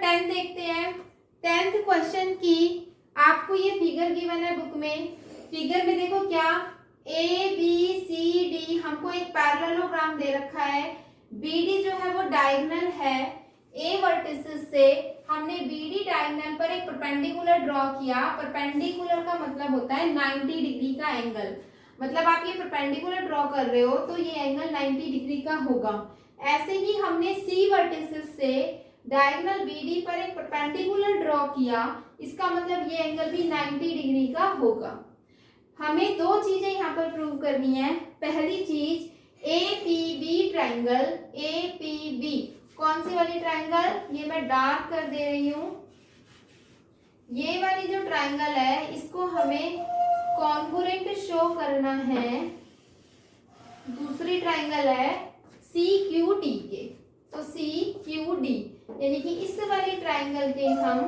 10 देखते हैं। 10th question की आपको ये फिगर गिवन है बुक में। फिगर में देखो क्या ए बी सी डी, हमको एक पैरेललोग्राम दे रखा है। बी डी जो है वो डायगोनल है। ए वर्टिसेस से हमने बी डी डायगोनल पर एक परपेंडिकुलर ड्रॉ किया। परपेंडिकुलर का मतलब होता है 90 डिग्री का एंगल। मतलब आप ये परपेंडिकुलर ड्रॉ कर रहे हो तो ये एंगल 90 डिग्री का होगा। ऐसे ही हमने सी वर्टिसेस से डायगोनल बीडी पर एक परपेंडिकुलर ड्रॉ किया, इसका मतलब ये एंगल भी 90 डिग्री का होगा। हमें दो चीजें यहाँ पर प्रूव करनी है। पहली चीज APB ट्राइंगल। APB कौन सी वाली ट्राइंगल, ये मैं डार्क कर दे रही हूँ। ये वाली जो ट्राइंगल है इसको हमें कॉन्ग्रुएंट शो करना है। दूसरी ट्राइंगल है CQD के, तो CQD यानी कि इस वाली ट्राइंगल के हम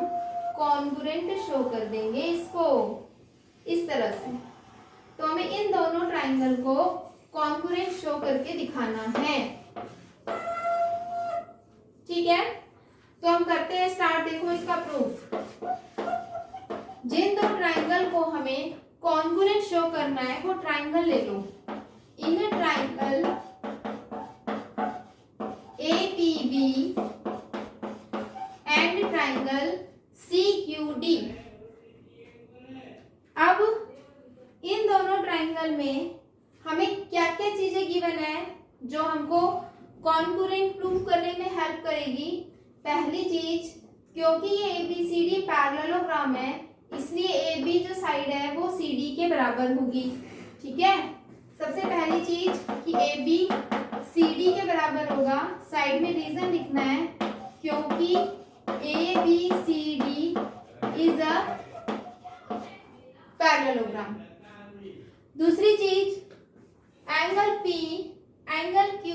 कॉन्ग्रुएंट शो कर देंगे इसको इस तरह से। तो हमें इन दोनों ट्राइंगल को कॉन्ग्रुएंट शो करके दिखाना है। ठीक है, तो हम करते हैं स्टार्ट। देखो इसका प्रूफ। जिन दो ट्राइंगल को हमें कॉन्ग्रुएंट शो करना है वो ट्राइंगल ले लो। इन triangle APB and triangle CQD। अब इन दोनों ट्राइंगल में हमें क्या क्या चीजें गिवन है जो हमको कॉन्ग्रुएंट प्रूव करने में हेल्प करेगी। पहली चीज, क्योंकि ये ABCD पैरेललोग्राम है इसलिए AB जो साइड है वो CD के बराबर होगी। ठीक है, सबसे पहली चीज कि AB CD के बराबर होगा। साइड में रीजन लिखना है क्योंकि ABCD इज अ पैरेललोग्राम। दूसरी चीज एंगल P एंगल Q,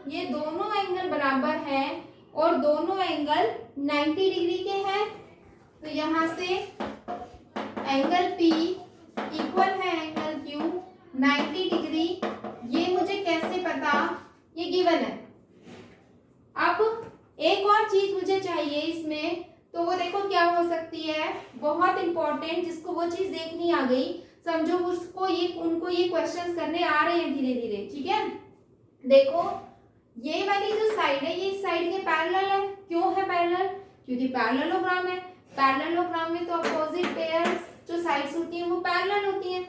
ये दोनों एंगल बराबर हैं और दोनों एंगल 90 डिग्री के हैं। तो यहां से एंगल P इक्वल है एंगल Q 90 डिग्री। ये मुझे कैसे पता, ये गिवन है। अब एक और चीज मुझे चाहिए इसमें, तो वो देखो क्या हो सकती है, बहुत इंपॉर्टेंट, जिसको वो चीज देखनी आ गई समझो उसको उनको ये क्वेश्चंस करने आ रहे हैं धीरे धीरे। ठीक है, देखो ये वाली जो साइड है ये इस साइड के पैरेलल है। क्यों है पैरेलल, क्योंकि पैरेललोग्राम है। पैरेललोग्राम में तो अपोजिट पेयर्स जो साइड्स होती हैं वो पैरेलल होती हैं।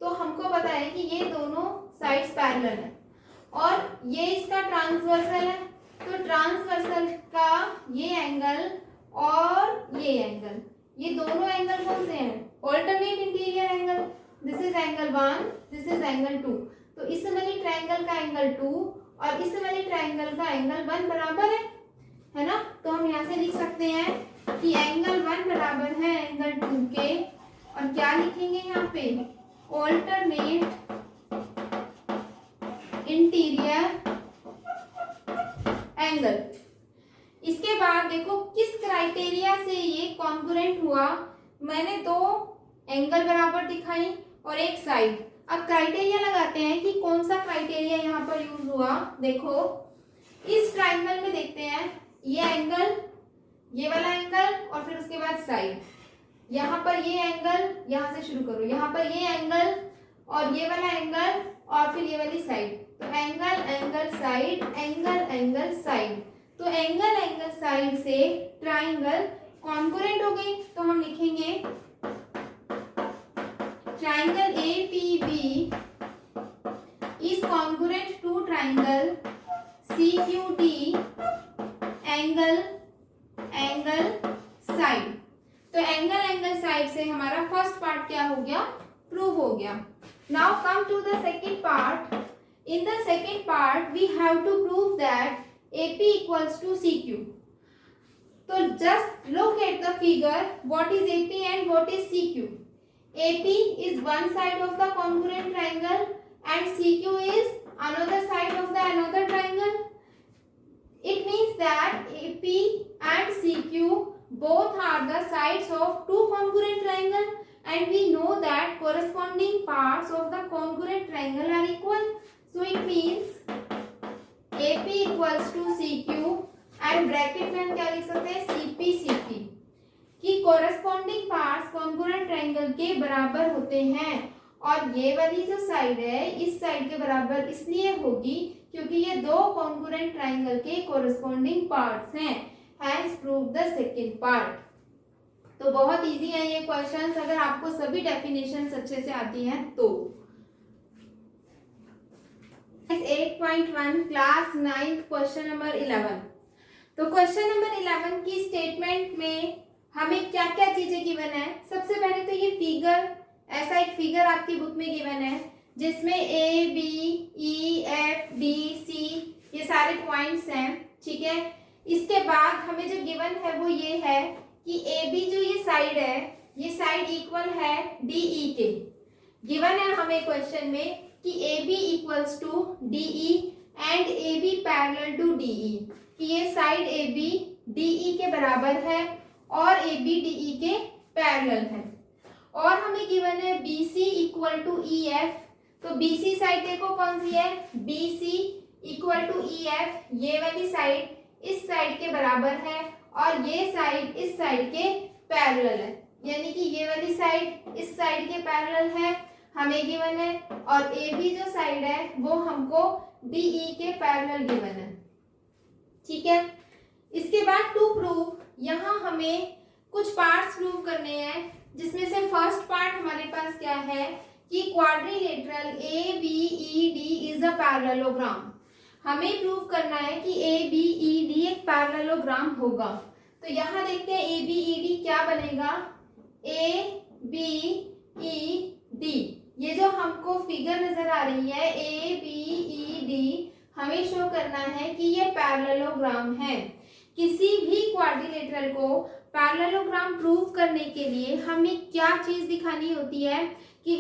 तो हमको पता है कि ये दोनों साइड्स पैरेलल है और ये इसका ट्रांसवर्सल है। तो ट्रांसवर्सल का ये एंगल और ये एंगल, ये दोनों एंगल कौन से हैं, alternate interior angle. This is angle 1, this is angle 2। तो इस वाली ट्राइंगल का एंगल 2 और इस वाली ट्राइंगल का एंगल 1 बराबर है ना। तो हम यहाँ से लिख सकते हैं कि एंगल 1 बराबर है एंगल 2 के। और क्या लिखेंगे यहाँ पे, ऑल्टरनेट इंटीरियर एंगल। इसके बाद देखो किस क्राइटेरिया से ये कॉन्ग्रुएंट हुआ। मैंने दो एंगल बराबर दिखाई और एक साइड। अब क्राइटेरिया लगाते हैं कि कौन सा क्राइटेरिया यहाँ पर यूज हुआ। देखो इस ट्राइंगल में देखते हैं, ये एंगल, ये वाला एंगल और फिर उसके बाद साइड। यहाँ पर ये एंगल, यहाँ से शुरू करो, यहाँ पर ये एंगल और ये वाला एंगल और फिर ये वाली साइड। तो angle angle side, angle angle side. तो एंगल एंगल साइड से ट्राइंगल कॉन्ग्रुएंट हो गई। तो हम लिखेंगे triangle APB is congruent to triangle CQD angle angle side. तो एंगल एंगल साइड से हमारा फर्स्ट पार्ट क्या हो गया, प्रूव हो गया। Now come to the second part. In the second part we have to prove that AP equals to CQ. So just look at the figure, what is AP and what is CQ. AP is one side of the congruent triangle and CQ is another side of the another triangle. It means that AP and CQ both are the sides of two congruent triangle and we know that corresponding parts of the congruent triangle are equal. So it means AP equals to CQ and bracket में हम क्या लिख सकते हैं, CP CQ। Corresponding parts congruent triangle के बराबर होते हैं, और ये वाली जो साइड है इस साइड के बराबर इसलिए होगी क्योंकि ये दो कॉन्ग्रुएंट ट्रायंगल के कोरस्पॉन्डिंग पार्ट्स हैं। Hence prove the second part. तो बहुत इजी है ये क्वेश्चंस अगर आपको सभी डेफिनेशंस अच्छे से आती हैं तो। 8.1 क्लास 9 क्वेश्चन नंबर 11। तो क्वेश्चन नंबर 11 की स्टेटमेंट में हमें क्या क्या चीजें गिवन है। सबसे पहले तो ये फिगर, ऐसा एक फिगर आपकी बुक में गिवन है जिसमें A B E F D C ये सारे पॉइंट्स हैं, ठीक है। इसके बाद हमें जो गिवन है वो ये है कि ए बी जो ये साइड है ये साइड इक्वल है डी ई के। गिवन है हमें क्वेश्चन में कि A B equals to D E and A B parallel to D E, कि ये side A B D E के बराबर है और ए बी डी ई के पैरेलल है। और हमें गिवन है B C equal to E F. तो बी सी साइड देखो कौन सी है, B C equal to E F, ये वाली साइड इस साइड के बराबर है और ये साइड इस साइड के पैरेलल है, यानी कि ये वाली साइड इस साइड के पैरेलल है हमें गिवन है, और ए बी जो साइड है वो हमको डी ई के पैरेलल गिवन है, ठीक है। इसके बाद टू प्रूव, यहाँ हमें कुछ पार्ट्स प्रूव करने हैं, जिसमें से फर्स्ट पार्ट हमारे पास क्या है कि quadrilateral A B E D is a parallelogram. हमें प्रूव करना है कि ए बी ई डी एक पैरेललोग्राम होगा। तो यहाँ देखते हैं ए बी ई डी क्या बनेगा, ए बी ई डी, ये जो हमको फिगर नजर आ रही है ए बी ई डी, हमें शो करना है कि ये पैरेललोग्राम है। किसी भी क्वाड्रिलेटरल को पैरेललोग्राम प्रूव करने के लिए हमें क्या चीज दिखानी होती है कि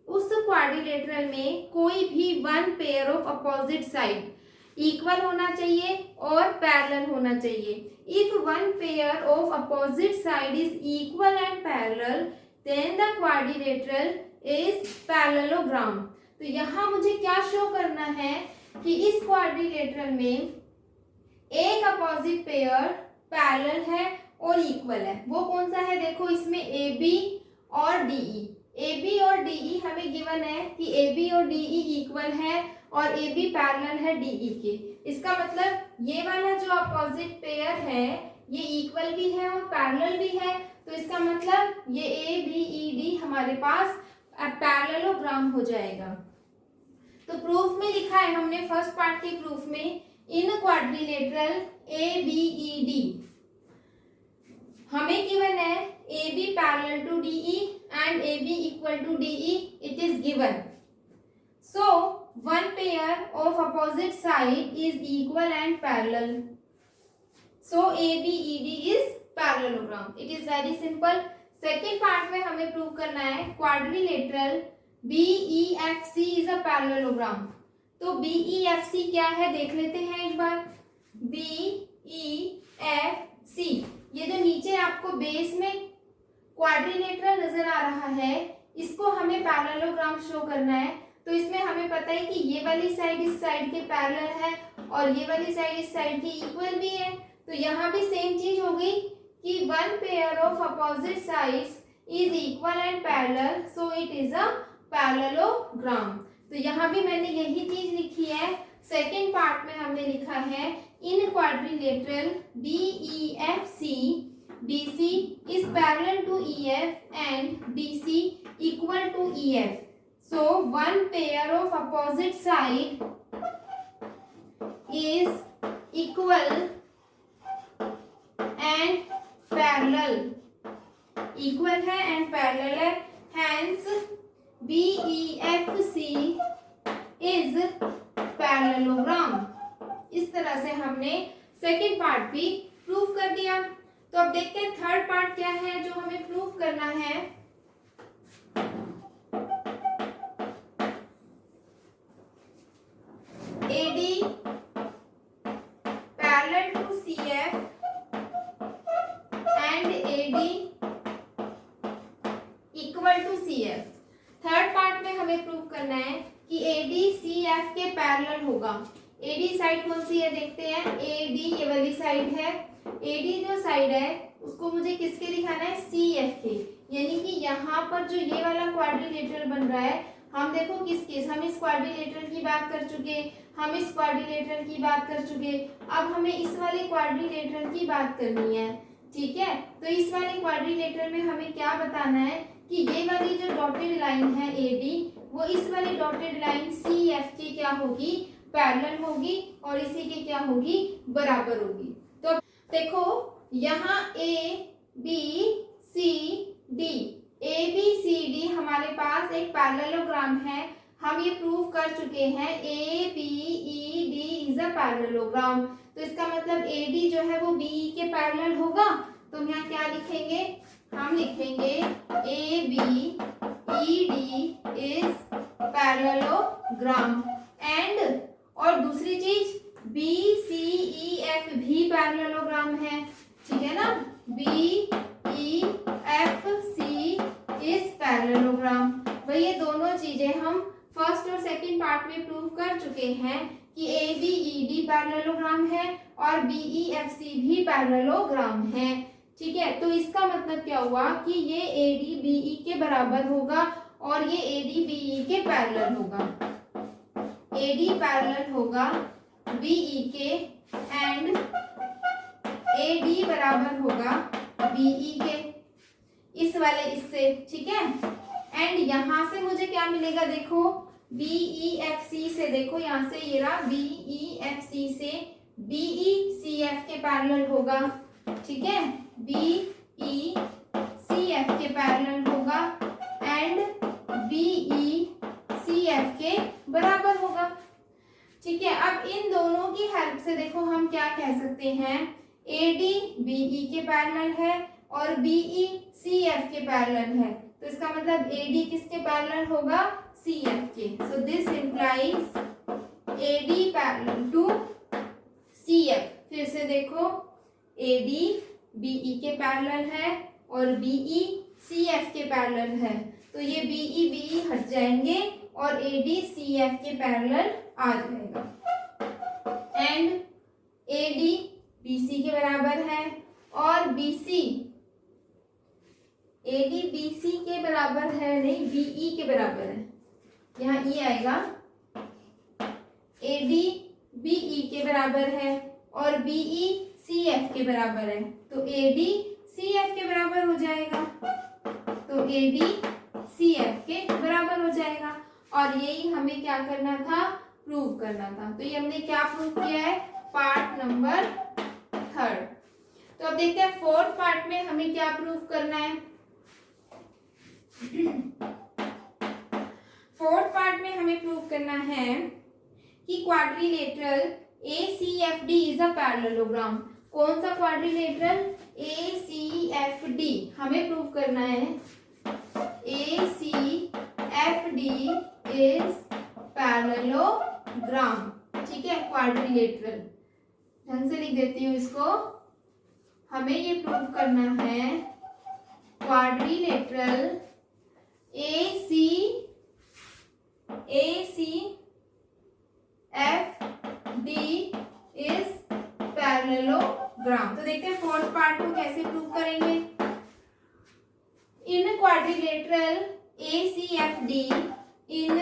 उस क्वाड्रिलेटरल में कोई भी one pair of opposite side equal होना चाहिए और पैरेलल होना चाहिए। If one pair of opposite side is equal and parallel then the quadrilateral is parallelogram. तो यहाँ मुझे क्या शो करना है कि इस क्वाड्रिलेटरल में एक अपोजिट पेयर पैरेलल है और इक्वल है। वो कौन सा है, देखो इसमें ए बी और डी ई। ए बी और डी ई हमें गिवन है कि ए बी और डी ई इक्वल है और ए बी पैरेलल है डी ई के। इसका मतलब ये वाला जो अपोजिट पेयर है ये इक्वल भी है और पैरेलल भी है, तो इसका मतलब ये ए बी ई डी हमारे पास पैरेललोग्राम हो जाएगा। तो प्रूफ में लिखा है हमने फर्स्ट पार्ट के प्रूफ में, in quadrilateral A B E D हमें गिवन है A B parallel to D E and A B equal to D E, it is given. So one pair of opposite side is equal and parallel, so A B E D is parallelogram. It is very simple. Second part में हमें prove करना है quadrilateral B E F C is a parallelogram. तो B E F सी क्या है देख लेते हैं एक बार। बी ई एफ सी, ये जो नीचे आपको बेस में क्वाड्रिलेटरल नजर आ रहा है इसको हमें पैरेललोग्राम शो करना है। तो इसमें हमें पता है कि ये वाली साइड इस साइड के पैरेलल है और ये वाली साइड इस साइड की इक्वल भी है। तो यहाँ भी सेम चीज हो गई कि one pair of opposite sides is equal and parallel, so it is a parallelogram. तो यहाँ भी मैंने यही चीज लिखी है। सेकेंड पार्ट में हमने लिखा है in quadrilateral B E F C, B C is parallel to E F and B C equal to E F, so one pair of opposite side is equal and parallel, equal है and parallel है, hence BEFC is parallelogram। इस तरह से हमने second part भी prove कर दिया। तो अब देखते हैं थर्ड पार्ट क्या है जो हमें प्रूव करना है। AD parallel to CF and AD equal to CF। Third part में हमें प्रूव करना है कि AD CF के पैरेलल होगा। AD साइड कौन सी है देखते हैं। AD ये वाली साइड है एडी जो साइड है उसको मुझे किसके दिखाना है, सी एफ के, यानी कि यहाँ पर जो ये वाला क्वाड्रिलेटरल बन रहा है, हम देखो हम इस क्वाड्रिलेटरल की बात कर चुके, हम इस क्वाड्रिलेटरल की बात कर चुके, अब हमें इस वाले क्वाड्रिलेटरल की बात करनी है। ठीक है, तो इस वाले क्वाड्रिलेटरल में हमें क्या बताना है कि ये वाली जो डॉटेड लाइन है एडी, वो इस वाली डॉटेड लाइन सी एफ के क्या होगी, पैरेलल होगी और इसी के क्या होगी, बराबर होगी। तो देखो यहाँ A B C D, A B C D हमारे पास एक पैरेललोग्राम है, हम ये प्रूव कर चुके हैं, A B E D is a parallelogram. तो इसका मतलब ए डी जो है वो बी ई के पैरेलल होगा। तो हम यहाँ क्या लिखेंगे, हम लिखेंगे A B E D is parallelogram and, और दूसरी चीज बी सी ई एफ भी पैरेललोग्राम है। ठीक है ना, B E F C is parallelogram. भाई ये दोनों चीजें हम फर्स्ट और सेकंड पार्ट में प्रूव कर चुके हैं कि A B E D parallelogram है और बी ई एफ सी भी पैरेललोग्राम है। ठीक है, तो इसका मतलब क्या हुआ कि ये ए डी बी ई के बराबर होगा और ये ए डी बी ई के पैरेलल होगा, ए डी पैरेलल होगा बी ई के एंड ए डी बराबर होगा बी ई के, इस वाले इससे। ठीक है, एंड यहाँ से मुझे क्या मिलेगा, देखो बी ई एफ सी से, देखो यहाँ से ये रहा बी ई एफ सी से बी ई सी एफ के पैरेलल होगा। ठीक है, बी ई सी एफ के पैरेलल होगा and B E C F के बराबर होगा। ठीक है, अब इन दोनों की हेल्प से देखो हम क्या कह सकते हैं, ए डी बी ई के पैरेलल है और बी ई सी एफ के पैरेलल है। तो इसका मतलब ए डी किसके पैरेलल होगा, सी एफ के। So this implies A D parallel to C F. फिर से देखो ए डी बी ई के पैरेलल है और बी ई सी एफ के पैरेलल है, तो ये बी ई हट जाएंगे और ए डी सी एफ के पैरेलल आ जाएगा and A D B C के बराबर है और B C A D B C के बराबर है, नहीं बी ई के बराबर है, यहाँ ई आएगा, ए डी बी ई के बराबर है और बी ई सी एफ के बराबर है, तो ए डी सी एफ के बराबर हो जाएगा, तो ए डी सी एफ के बराबर हो जाएगा। और यही हमें क्या करना था, प्रूव करना था। तो ये हमने क्या प्रूव किया है, पार्ट नंबर 3। तो अब देखते हैं फोर्थ पार्ट में हमें क्या प्रूव करना है। फोर्थ पार्ट में हमें प्रूव करना है कि quadrilateral A C F D is a parallelogram. कौन सा quadrilateral, A C F D हमें प्रूव करना है, A C F D is parallelogram. ठीक है, क्वाड्रिलेटरल ढंग से लिख देती हूँ इसको, हमें ये प्रूव करना है quadrilateral A C F D is parallelogram. तो देखते हैं फोर्थ पार्ट को कैसे प्रूव करेंगे। In quadrilateral A C F D, in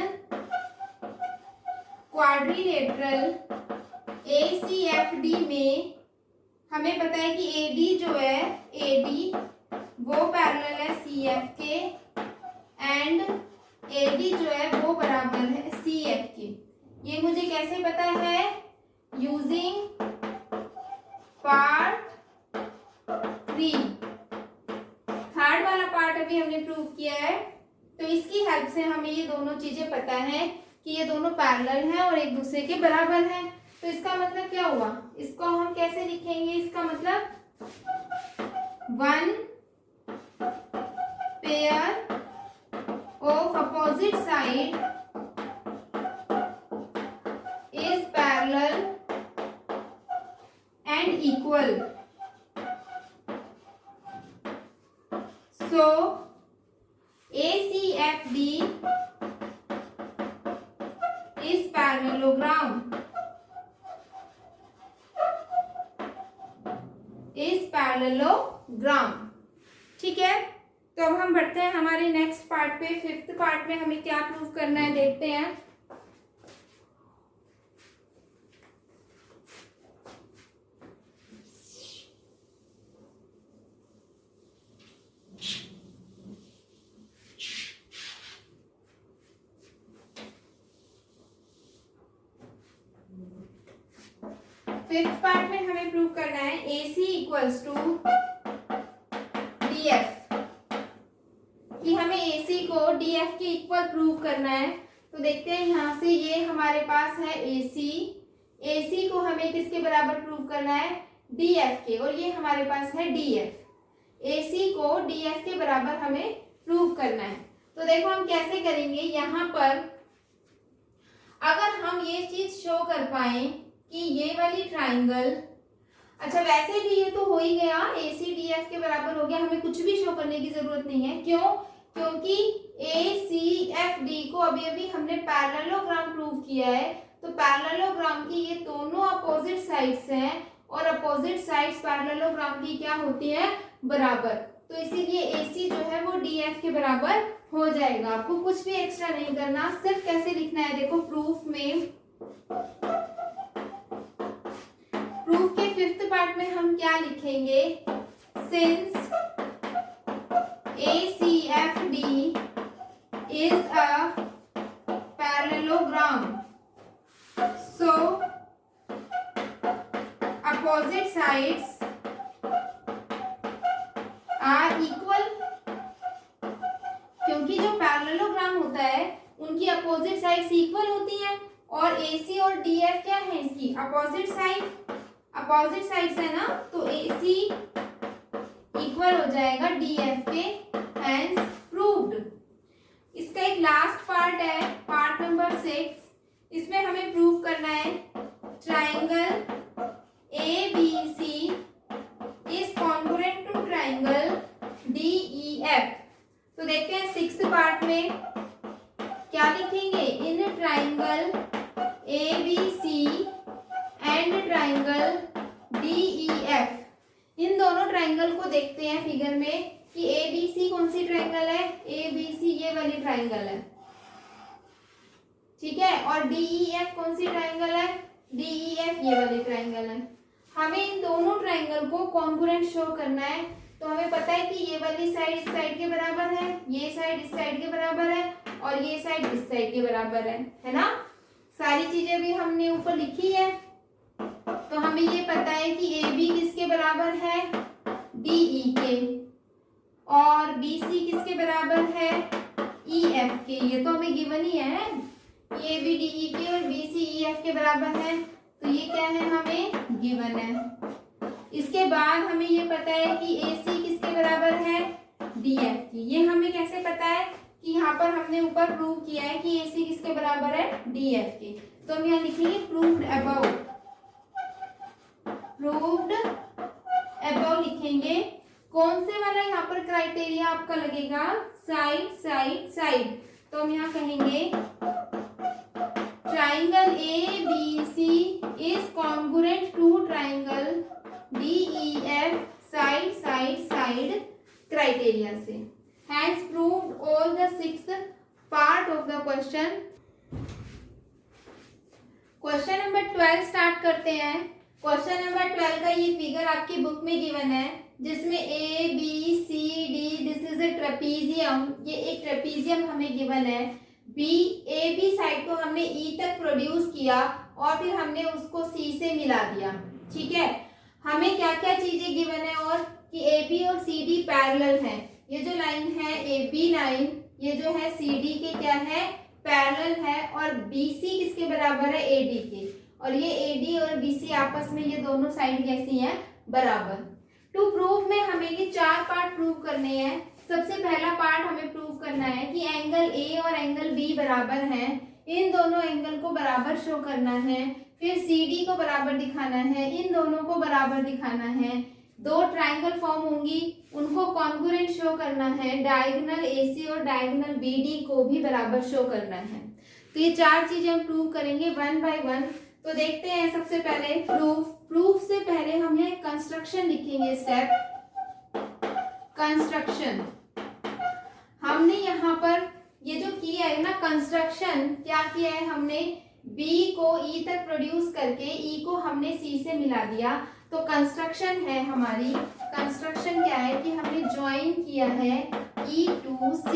quadrilateral A C F D में हमें पता है कि ए डी जो है, ए डी वो पैरेलल है सी एफ के एंड ए डी जो है वो बराबर है सी एफ के। ये मुझे कैसे पता है, यूजिंग पार्ट 3। थर्ड वाला पार्ट अभी हमने प्रूव किया है, तो इसकी हेल्प से हमें ये दोनों चीजें पता है कि ये दोनों पैरेलल हैं और एक दूसरे के बराबर हैं। तो इसका मतलब क्या हुआ, इसको हम कैसे लिखेंगे, इसका मतलब one pair of opposite side is parallel and equal. So ACFD is parallelogram. Parallelogram. ठीक है, तो अब हम बढ़ते हैं हमारे नेक्स्ट पार्ट पे। फिफ्थ पार्ट में हमें क्या प्रूव करना है देखते हैं। फिफ्थ पार्ट में हमें प्रूव करना है AC इक्वल्स टू DF, कि हमें AC को DF के इक्वल प्रूव करना है। तो देखते हैं यहाँ से, ये हमारे पास है AC को हमें किसके बराबर प्रूव करना है, DF के, और ये हमारे पास है DF। AC को DF के बराबर हमें प्रूव करना है। तो देखो हम कैसे करेंगे। यहाँ पर अगर हम ये चीज शो कर पाए कि ये वाली ट्राइंगल, अच्छा वैसे भी ये तो हो ही गया, AC DF के बराबर हो गया, हमें कुछ भी शो करने की जरूरत नहीं है। क्यों? क्योंकि ACFD को अभी अभी हमने पैरेललोग्राम प्रूव किया है। तो पैरेललोग्राम की ये दोनों अपोजिट साइड्स हैं, और अपोजिट साइड्स पैरेललोग्राम की क्या होती है, बराबर। तो इसीलिए AC जो है वो DF के बराबर हो जाएगा। आपको कुछ भी एक्स्ट्रा नहीं करना, सिर्फ कैसे लिखना है देखो। प्रूफ के फिफ्थ पार्ट में हम क्या लिखेंगे, since ACFD is a parallelogram, so opposite sides are equal। क्योंकि जो पैरेललोग्राम होता है उनकी अपोजिट साइड्स इक्वल होती हैं, और AC और DF क्या है, इसकी अपोजिट साइड्स है ना। तो AC इक्वल हो जाएगा DF के, हैंस प्रूव्ड। इसका एक लास्ट पार्ट है, पार्ट नंबर 6। इसमें हमें प्रूव करना है triangle ABC is congruent to triangle DEF। तो देखते हैं सिक्स्थ पार्ट में क्या लिखेंगे, in triangle ABC and triangle DEF। इन दोनों ट्राइंगल को देखते हैं फिगर में कि ABC कौन सी ट्राइंगल है, ABC ये वाली ट्राइंगल है, ठीक है, और DEF कौन सी ट्राइंगल है, DEF ये वाली ट्राइंगल है। हमें इन दोनों ट्राइंगल को कॉन्ग्रुएंट शो करना है। तो हमें पता है कि ये वाली साइड इस साइड के बराबर है, ये साइड इस साइड के बराबर है, और ये साइड इस साइड के बराबर है ना। सारी चीजें भी हमने ऊपर लिखी है। तो हमें ये पता है कि AB किसके बराबर है, DE के, और BC किसके बराबर है, EF के। ये तो हमें गिवन ही है, AB DE के और BC EF के बराबर है। तो ये क्या है, हमें गिवन है। इसके बाद हमें ये पता है कि AC किसके बराबर है, DF की। ये हमें कैसे पता है कि यहाँ पर हमने ऊपर प्रूव किया है कि AC किसके बराबर है, DF के। तो हम यहाँ लिखेंगे प्रूव्ड अबव लिखेंगे। कौन से वाला यहाँ पर क्राइटेरिया आपका लगेगा, साइड। तो हम यहाँ कहेंगे triangle ABC is congruent to triangle DEF side criteria से। Has proved all the sixth part of the question. Question number 12 start करते हैं। क्वेश्चन नंबर 12 का ये फिगर आपकी बुक में गिवन है, जिसमें ABCD this is a trapezium. ये एक ट्रेपीजियम हमें गिवन है। AB साइड को हमने E तक प्रोड्यूस किया और फिर हमने उसको C से मिला दिया, ठीक है। हमें क्या क्या चीजें गिवन है, और कि AB और CD पैरेलल हैं। ये जो लाइन है AB लाइन, ये जो है CD के क्या है, पैरेलल है, और BC किसके बराबर है, AD के, और ये AD और BC आपस में ये दोनों साइड कैसी हैं, बराबर। टू प्रूव में हमें ये 4 पार्ट प्रूव करने हैं। सबसे पहला पार्ट हमें प्रूव करना है कि एंगल A और एंगल B बराबर हैं। इन दोनों एंगल को बराबर शो करना है। फिर CD को बराबर दिखाना है, इन दोनों को बराबर दिखाना है। 2 ट्राइंगल फॉर्म होंगी, उनको कॉन्ग्रुएंट शो करना है। डायगोनल AC और डायगोनल BD को भी बराबर शो करना है। तो ये 4 चीजें हम प्रूव करेंगे 1 बाय 1। तो देखते हैं सबसे पहले प्रूफ प्रूफ से पहले हम यहाँ कंस्ट्रक्शन लिखेंगे। Step construction. हमने यहाँ पर ये जो किया है ना कंस्ट्रक्शन, क्या किया है हमने, B को E तक प्रोड्यूस करके E को हमने C से मिला दिया। तो कंस्ट्रक्शन है हमारी, कंस्ट्रक्शन क्या है कि हमने ज्वाइन किया है E to C,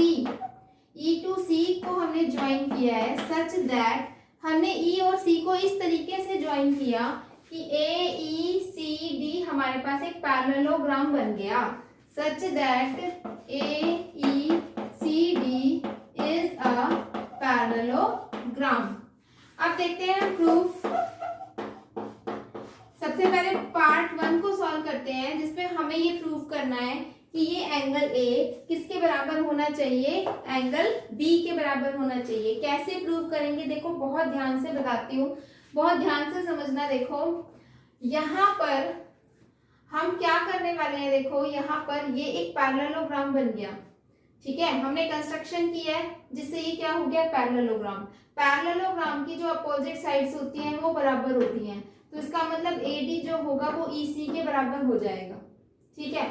E to C को हमने ज्वाइन किया है सच दैट, हमने E और C को इस तरीके से ज्वाइन किया कि AECD हमारे पास एक पैरेललोग्राम बन गया, such that AECD is a parallelogram. अब देखते हैं प्रूफ। सबसे पहले पार्ट 1 को सॉल्व करते हैं, जिसमें हमें ये प्रूफ करना है कि ये एंगल A किसके बराबर होना चाहिए, एंगल B के बराबर होना चाहिए। कैसे प्रूव करेंगे, देखो बहुत ध्यान से बताती हूँ, बहुत ध्यान से समझना। देखो यहाँ पर हम क्या करने वाले हैं, देखो यहाँ पर ये एक पैरेललोग्राम बन गया, ठीक है। हमने कंस्ट्रक्शन किया है जिससे ये क्या हो गया, पैरेललोग्राम। पैरेललोग्राम की जो अपोजिट साइड्स होती हैं वो बराबर होती हैं, तो इसका मतलब AD जो होगा वो EC के बराबर हो जाएगा, ठीक है।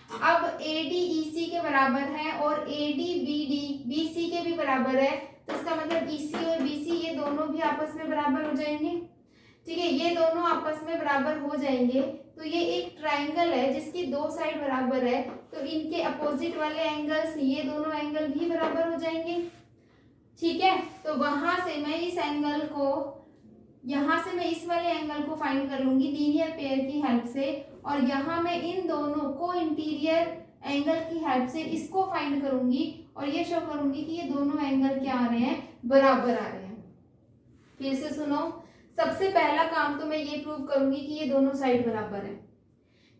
अब AD EC के बराबर है और AD BD BC के भी बराबर है, तो इसका मतलब EC और BC ये दोनों भी आपस में बराबर हो जाएंगे, ठीक है। ये दोनों आपस में बराबर हो जाएंगे तो ये एक ट्राइंगल है जिसकी दो साइड बराबर है, तो इनके अपोजिट वाले एंगल्स, ये दोनों एंगल भी बराबर हो जाएंगे, ठीक है। तो वहां से मैं इस एंगल को, यहाँ से मैं इस वाले एंगल को फाइंड कर लूंगी लीनियर पेयर की हेल्प से, और यहाँ मैं इन दोनों को इंटीरियर एंगल की हेल्प से इसको फाइंड करूंगी और ये शो करूंगी कि ये दोनों एंगल क्या आ रहे हैं, बराबर आ रहे हैं। फिर से सुनो, सबसे पहला काम तो मैं ये प्रूव करूंगी कि ये दोनों साइड बराबर है,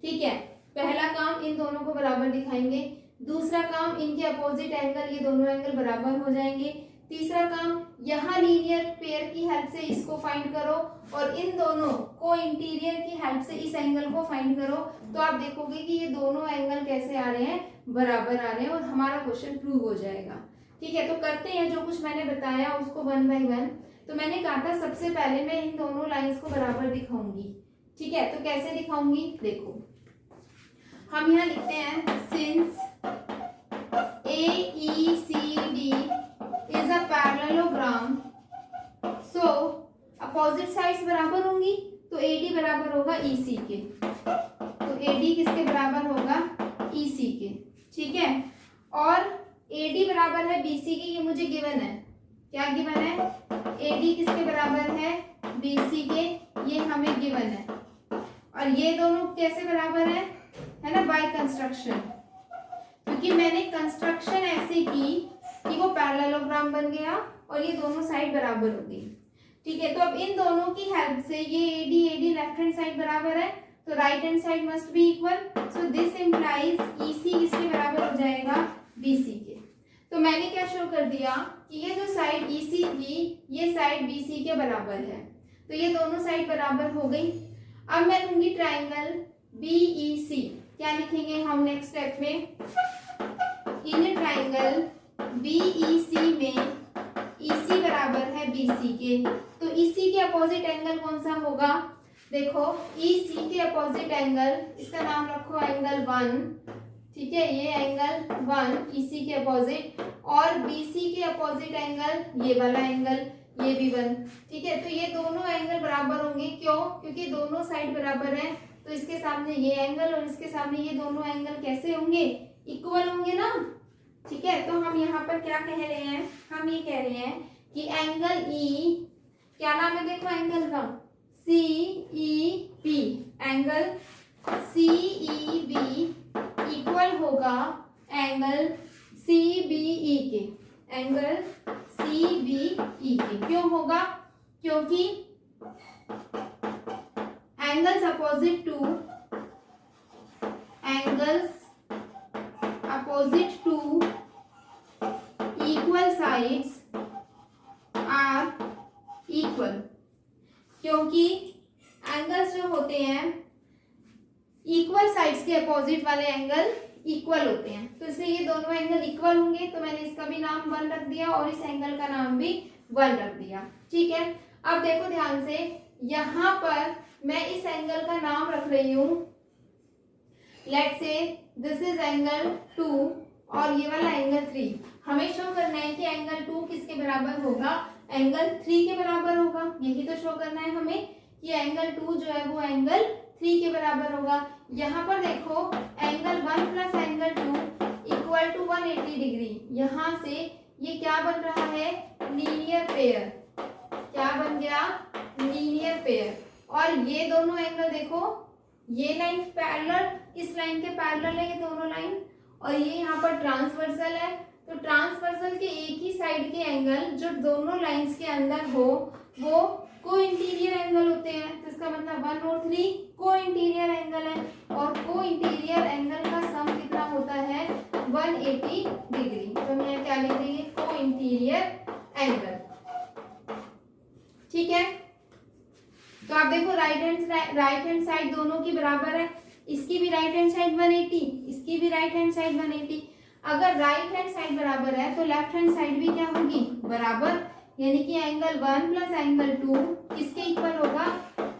ठीक है। पहला काम इन दोनों को बराबर दिखाएंगे, दूसरा काम इनके अपोजिट एंगल, ये दोनों एंगल बराबर हो जाएंगे, तीसरा काम यहाँ लीनियर पेयर की हेल्प से इसको फाइंड करो और इन दोनों को इंटीरियर की हेल्प से इस एंगल को फाइंड करो, तो आप देखोगे कि ये दोनों एंगल कैसे आ रहे हैं, बराबर आ रहे हैं, और हमारा क्वेश्चन प्रूव हो जाएगा, ठीक है। तो करते हैं जो कुछ मैंने बताया उसको वन बाय वन। तो मैंने कहा था सबसे पहले मैं इन दोनों लाइंस को बराबर दिखाऊंगी, ठीक है। तो कैसे दिखाऊंगी, देखो हम यहाँ लिखते हैं since AECD is a parallelogram, so opposite sides बराबर होंगी, तो AD बराबर होगा EC के, तो AD किसके बराबर होगा, EC के, ठीक है। और AD बराबर है BC के, ये मुझे गिवन है, क्या गिवन है, AD किसके बराबर है, BC के, ये हमें गिवन है। और ये दोनों कैसे बराबर है ना, बाय कंस्ट्रक्शन, क्योंकि मैंने कंस्ट्रक्शन ऐसे की कि वो पैरेललोग्राम बन गया और ये दोनों साइड बराबर हो गई, ठीक है। तो अब इन दोनों की हेल्प से ये AD लेफ्ट हैंड साइड बराबर है, तो right hand side must be equal, so this implies EC किसके बराबर हो जाएगा, BC के। तो मैंने क्या शो कर दिया कि ये जो साइड EC थी ये साइड BC के बराबर है, तो ये दोनों साइड बराबर हो गई। अब मैं लूंगी ट्राइंगल BEC, क्या लिखेंगे हम नेक्स्ट स्टेप में, इन ट्राइंगल BEC में EC बराबर है BC के, तो EC के अपोजिट एंगल कौन सा होगा, देखो EC के अपोजिट एंगल, इसका नाम रखो एंगल 1, ठीक है, ये एंगल 1 EC के अपोजिट, और BC के अपोजिट एंगल ये वाला एंगल, ये भी 1, ठीक है। तो ये दोनों एंगल बराबर होंगे, क्यों, क्योंकि दोनों साइड बराबर है, तो इसके सामने ये एंगल और इसके सामने ये दोनों एंगल कैसे होंगे, इक्वल होंगे ना, ठीक है। तो हम यहाँ पर क्या कह रहे हैं, हम ये कह रहे हैं कि एंगल E, क्या नाम है देखो एंगल का, CEB, एंगल CEB इक्वल होगा एंगल CBE के, एंगल CBE के। क्यों होगा, क्योंकि angles opposite to equal sides are equal, क्योंकि एंगल्स जो होते हैं इक्वल साइड्स के अपोजिट वाले एंगल इक्वल होते हैं, तो इससे ये दोनों एंगल इक्वल होंगे, तो मैंने इसका भी नाम 1 रख दिया और इस एंगल का नाम भी 1 रख दिया, ठीक है। अब देखो ध्यान से, यहाँ पर मैं इस एंगल का नाम रख रही हूँ, let's say this is angle 2 और ये वाला एंगल 3। हमें शो करना है कि एंगल 2 किसके बराबर होगा, एंगल 3 के बराबर होगा। यही तो शो करना है हमें कि एंगल 2 जो है वो एंगल 3 के बराबर होगा। यहाँ पर देखो angle 1 plus angle 2 equal to 180 degree. यहाँ से ये क्या बन रहा है, लीनियर पेयर। क्या बन गया, लीनियर पेयर। और ये दोनों एंगल देखो, ये लाइन पैरेलल इस लाइन के पैरेलल है ये दोनों लाइन, और ये यहाँ पर ट्रांसवर्सल है। तो ट्रांसवर्सल के एक ही साइड के एंगल जो दोनों लाइंस के अंदर हो वो को इंटीरियर एंगल होते हैं। तो इसका मतलब 1 और 3 को इंटीरियर एंगल है, और को इंटीरियर एंगल का सम कितना होता है, 180 डिग्री। तो हम यहाँ क्या लिख देंगे, को इंटीरियर एंगल। ठीक है, तो आप देखो राइट हैंड साइड दोनों की बराबर है। इसकी भी राइट हैंड साइड 180, इसकी भी राइट हैंड साइड 180। अगर राइट हैंड साइड बराबर है तो लेफ्ट हैंड साइड भी क्या होगी, बराबर। यानी कि एंगल 1 प्लस एंगल 2 किसके इक्वल होगा,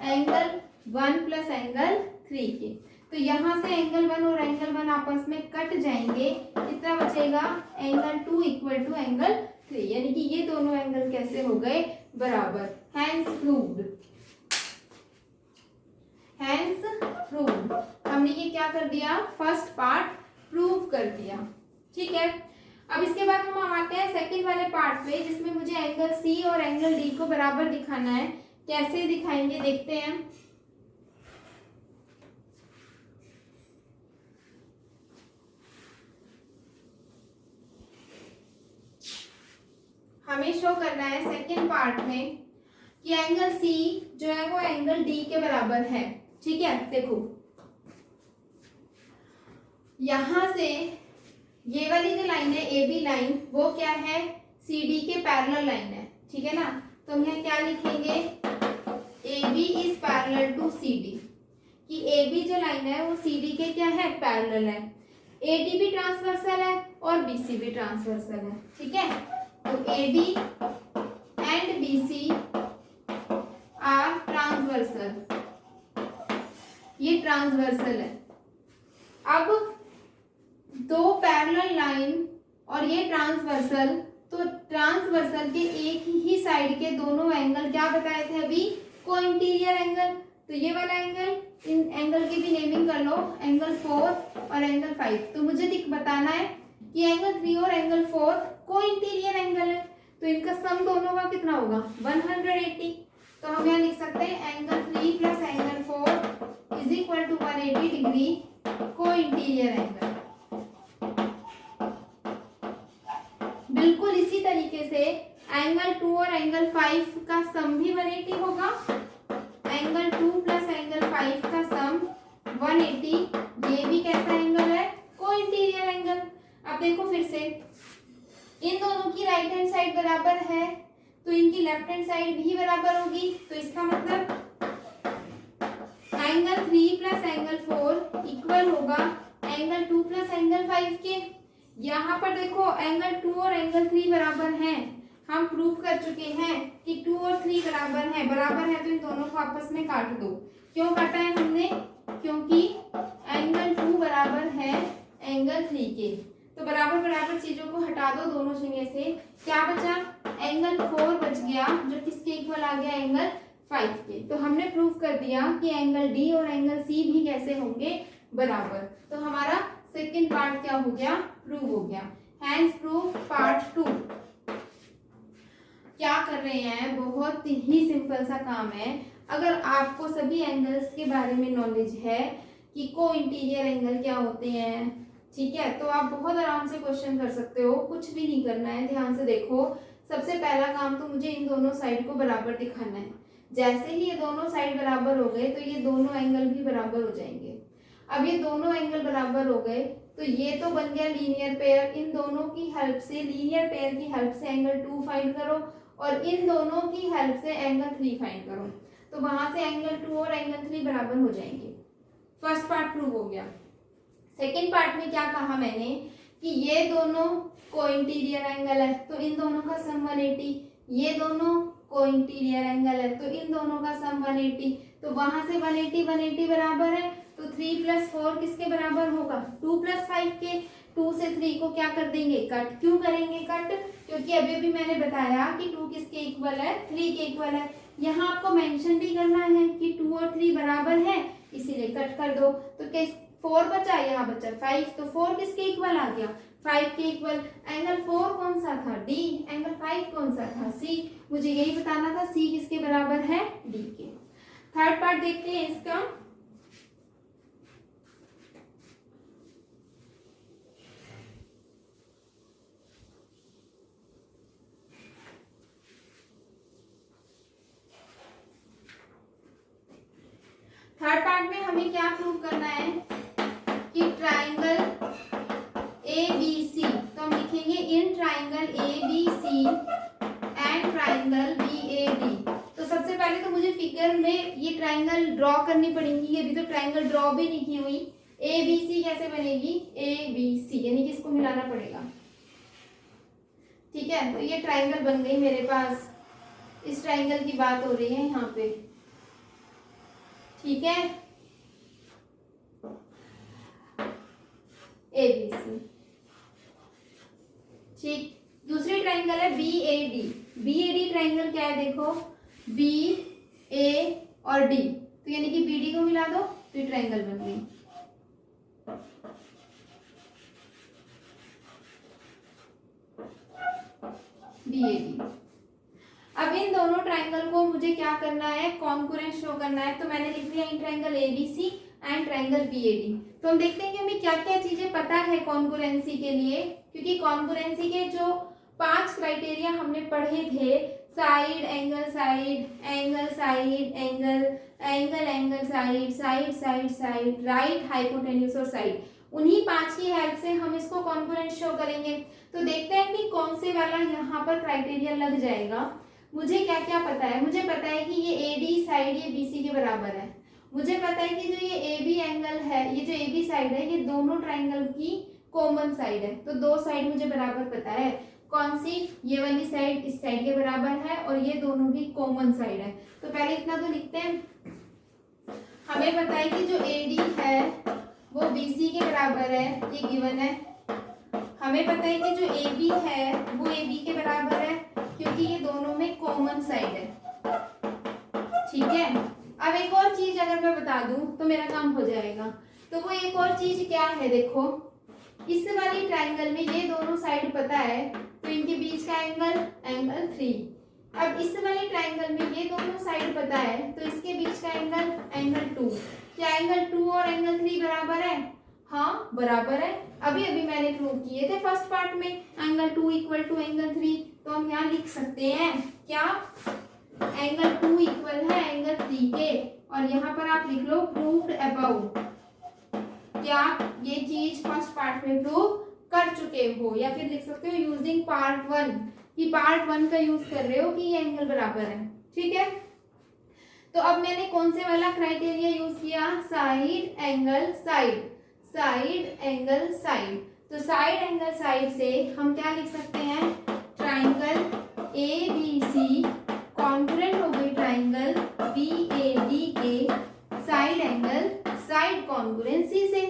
एंगल 1 प्लस एंगल 3 के। तो यहाँ से एंगल 1 और एंगल 1 आपस में कट जाएंगे, कितना बचेगा, एंगल 2 इक्वल टू एंगल 3। यानी कि ये दोनों एंगल कैसे हो गए, बराबर। Hence proved, hence proved. हमने ये क्या कर दिया, फर्स्ट पार्ट प्रूव कर दिया। ठीक है, अब इसके बाद हम आते हैं सेकंड वाले पार्ट पे, जिसमें मुझे एंगल सी और एंगल डी को बराबर दिखाना है। कैसे दिखाएंगे देखते हैं। हमें शो करना है सेकंड पार्ट में कि एंगल सी जो है वो एंगल डी के बराबर है। ठीक है, देखो यहां से ये वाली जो लाइन है ए बी लाइन, वो क्या है, सी डी के पैरेलल लाइन है। ठीक है ना, तो हम यहाँ क्या लिखेंगे, A B is parallel to C D, कि ए बी जो लाइन है वो सी डी के क्या है, पैरेलल है। ए डी भी ट्रांसवर्सल है और बी सी भी ट्रांसवर्सल है। ठीक है, तो A D and B C are transversal, ये ट्रांसवर्सल है। अब दो पैरेलल लाइन और ये ट्रांसवर्सल, तो ट्रांसवर्सल के एक ही साइड के दोनों एंगल क्या बताए थे अभी, को इंटीरियर एंगल। तो ये वाला एंगल, इन एंगल की भी नेमिंग कर लो, एंगल 4 और एंगल 5। तो मुझे बताना है कि एंगल 3 और एंगल 4 को इंटीरियर एंगल है, तो इनका सम दोनों का कितना होगा, 180। तो हम यहाँ लिख सकते हैं angle 3 plus angle 4 is equal to 180 degree co-interior angle. बिल्कुल इसी तरीके से एंगल 2 और एंगल 5 का सम भी 180 होगा। एंगल 2 प्लस एंगल 5 का सम 180, ये भी कैसा एंगल है, को इंटीरियर एंगल। अब देखो फिर से, इन दोनों की राइट हैंड साइड बराबर है तो इनकी लेफ्ट हैंड साइड भी बराबर होगी। तो इसका मतलब एंगल 3 प्लस एंगल 4 इक्वल होगा एंगल 2 प्लस एंगल 5 के। यहाँ पर देखो एंगल 2 और एंगल 3 बराबर हैं, हम प्रूव कर चुके हैं कि 2 और 3 बराबर है तो इन दोनों को आपस में काट दो। क्यों काटा है हमने, क्योंकि एंगल 2 बराबर है एंगल 3 के। तो बराबर चीजों को हटा दो दोनों जगह से, क्या बचा, एंगल 4 बच गया जो किसके इक्वल आ गया, एंगल 5 के। तो हमने प्रूव कर दिया कि एंगल डी और एंगल सी भी कैसे होंगे, बराबर। तो हमारा सेकंड पार्ट क्या हो गया, प्रूव हो गया। Hence prove part 2। क्या कर रहे हैं, बहुत ही सिंपल सा काम है। अगर आपको सभी एंगल्स के बारे में नॉलेज है कि को इंटीरियर एंगल क्या होते हैं, ठीक है, तो आप बहुत आराम से क्वेश्चन कर सकते हो। कुछ भी नहीं करना है, ध्यान से देखो। सबसे पहला काम तो मुझे इन दोनों साइड को बराबर दिखाना है। जैसे ही ये दोनों साइड बराबर हो गए तो ये दोनों एंगल भी बराबर हो जाएंगे। अब ये दोनों एंगल बराबर हो गए तो ये तो बन गया लीनियर पेयर। इन दोनों की हेल्प से, लीनियर पेयर की हेल्प से एंगल 2 फाइंड करो और इन दोनों की हेल्प से एंगल 3 फाइंड करो। तो वहां से एंगल 2 और एंगल 3 बराबर हो जाएंगे। फर्स्ट पार्ट प्रूव हो गया। सेकेंड पार्ट में क्या कहा मैंने कि ये दोनों को इंटीरियर एंगल है तो इन दोनों का सम 180, ये दोनों को इंटीरियर एंगल है तो इन दोनों का सम 180। तो वहां से 180 बराबर है, तो 3 + 4 किसके बराबर होगा? 2 + 5 के। 2 से 3 को क्या कर देंगे? कट। क्यों करेंगे कट? क्योंकि अभी भी मैंने बताया कि 2 किसके इक्वल है? 3 के इक्वल है। यहाँ आपको मेंशन भी करना है कि 2 और 3 बराबर है, इसीलिए कट कर दो। तो 4 बचा, यहाँ बचा 5, तो 4 किसके इक्वल आ गया? 5 के इक्वल। एंगल 4 कौन सा था? डी। एंगल 5 कौन सा था? सी। मुझे यही बताना था सी किसके बराबर है? डी के। थर्ड पार्ट देखते हैं इसका। थर्ड पार्ट में हमें क्या प्रूव करना है कि ट्राइंगल ABC, तो हम लिखेंगे in triangle ABC and triangle BAD। तो सबसे पहले तो मुझे फिगर में ये ट्राइंगल ड्रॉ करनी पड़ेंगी, अभी तो ट्राइंगल ड्रॉ भी नहीं की हुई। ABC कैसे बनेगी? ABC यानी कि इसको मिलाना पड़ेगा। ठीक है, तो ये ट्राइंगल बन गई मेरे पास। इस ट्राइंगल की बात हो रही है यहाँ पे। ठीक है, ABC। ठीक, दूसरी ट्राइंगल है BAD। BAD ट्राइंगल क्या है? देखो B, A और D, तो यानी कि BD को मिला दो तो ये ट्राइंगल बन गई। BAD। अब इन दोनों ट्राइंगल को मुझे क्या करना है? कॉन्करेंस शो करना है। तो मैंने लिख दिया इन triangle ABC and triangle BAD। तो हम देखते हैं कि हमें क्या क्या चीजें पता है कॉन्करेंसी के लिए, क्योंकि कॉन्करेंसी के जो 5 क्राइटेरिया हमने पढ़े थे, side angle side, angle side angle, angle angle side, side side side, right hypotenuse और साइड, उन्हीं 5 की हेल्प से हम इसको कॉन्करेंस शो करेंगे। तो देखते हैं कि कौन से वाला यहाँ पर क्राइटेरिया लग जाएगा। मुझे क्या क्या पता है? मुझे पता है कि ये AD साइड ये BC के बराबर है। मुझे पता है कि जो ये AB एंगल है, ये जो AB साइड है, ये दोनों ट्राइंगल की कॉमन साइड है। तो 2 साइड मुझे बराबर पता है। कौन सी? ये वाली साइड इस साइड के बराबर है और ये दोनों भी कॉमन साइड है। तो पहले इतना तो लिखते हैं। हमें पता है कि जो AD है वो BC के बराबर है, ये गिवन है। हमें पता है कि जो AB है वो AB के बराबर है, क्योंकि ये दोनों में कॉमन साइड है। ठीक है, अब एक और चीज अगर मैं बता दूं तो मेरा काम हो जाएगा। तो वो एक और चीज क्या है? देखो, इस वाली ट्राइंगल में ये दोनों साइड पता है, तो इनके बीच का एंगल एंगल 3। अब इस वाली ट्राइंगल में ये दोनों साइड पता है, तो इसके बीच का एंगल एंगल 2। क्या एंगल 2 और एंगल 3 बराबर है? हाँ बराबर है। अभी अभी मैंने प्रूव किए थे फर्स्ट पार्ट में, एंगल 2 इक्वल टू एंगल 3। तो हम यहाँ लिख सकते हैं क्या? एंगल 2 इक्वल है एंगल 3 के, और यहाँ पर आप लिख लो प्रूव्ड अबव। क्या ये चीज फर्स्ट पार्ट में प्रूव कर चुके हो, या फिर लिख सकते हो यूजिंग पार्ट 1, कि पार्ट 1 का यूज कर रहे हो कि ये एंगल बराबर है। ठीक है, तो अब मैंने कौन से वाला क्राइटेरिया यूज किया? Side angle side, side angle side. तो साइड एंगल साइड से हम क्या लिख सकते हैं? ट्राइंगल ABC कॉन्करेंट हो गई ट्राइंगल BAD के साइड एंगल साइड कॉन्करेंसी से।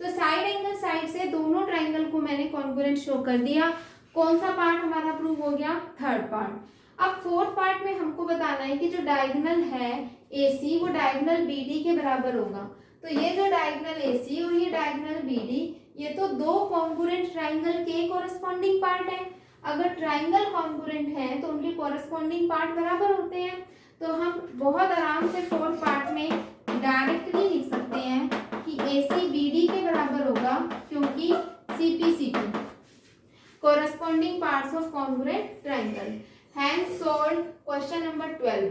तो साइड एंगल साइड से दोनों ट्राइंगल को मैंने कॉन्करेंट शो कर दिया। कौन सा पार्ट हमारा प्रूव हो गया? Third part. अब फोर्थ पार्ट में हमको बताना है कि जो डायगोनल है AC वो डायगोनल BD के बराबर होगा। तो ये जो डायगोनल AC और ये डायगोनल BD, ये तो दो कॉन्करेंट ट्राइंगल के कोरस्पॉन्डिंग पार्ट है। अगर ट्राइंगल कॉन्करेंट है तो उनके कोरस्पॉन्डिंग पार्ट बराबर होते हैं। तो हम बहुत आराम से फोर्थ पार्ट में डायरेक्टली लिख सकते हैं कि AC BD के बराबर होगा, क्योंकि CP/CP corresponding parts of concurrent triangle. Hence solved question number 12।